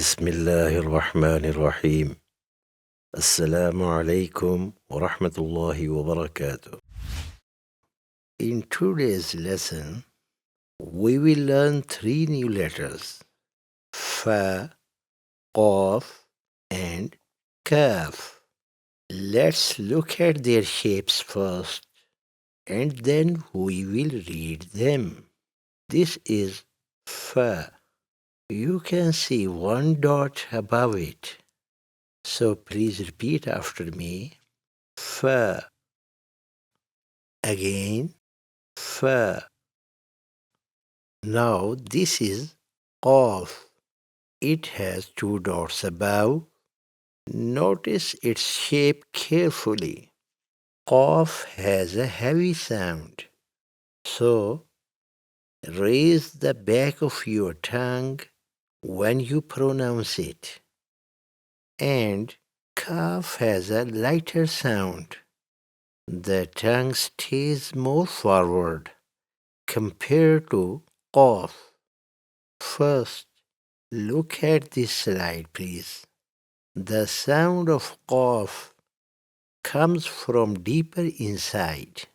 Bismillahirrahmanirrahim. Assalamu alaikum wa rahmatullahi wa barakatuh. In today's lesson, we will learn three new letters: fa, qaf, and kaf. Let's look at their shapes first, and then we will read them. This is fa. You can see one dot above it. So please repeat after me. Fa. Again. Fa. Now this is qaf. It has two dots above. Notice its shape carefully. Qaf has a heavy sound. So raise the back of your tongue when you pronounce it. And kaf has a lighter sound. The tongue stays more forward compared to qaf. First, look at this slide, please. The sound of qaf comes from deeper inside,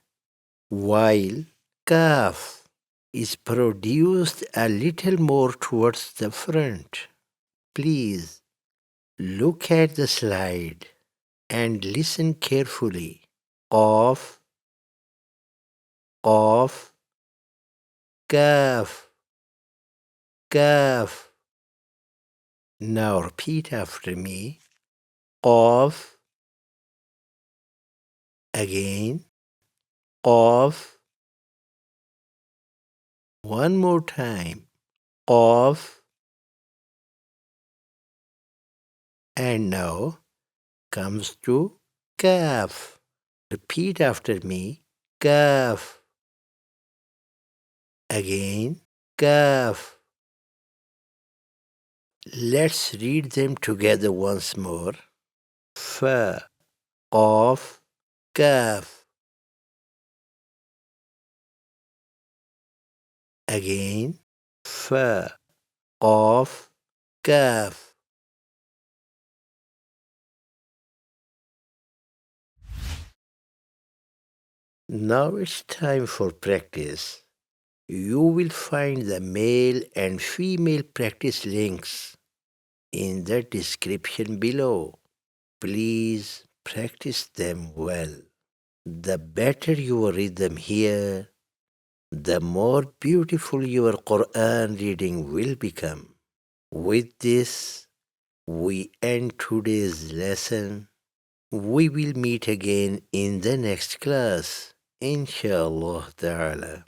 while kaf is produced a little more towards the front. Please look at the slide and listen carefully. Qaf, qaf, kaf, kaf. Now repeat after me. Qaf. Again. Qaf. One more time. Qaf. And now comes to kaf. Repeat after me. Kaf. Again. Kaf. Let's read them together once more. Fa. Qaf. Kaf. Again. Fa. Qaf. Kaf. Now it's time for practice. You will find the male and female practice links in the description below. Please practice them well. The better your rhythm here, the more beautiful your Qur'an reading will become. With this, we end today's lesson. We will meet again in the next class, inshallah ta'ala.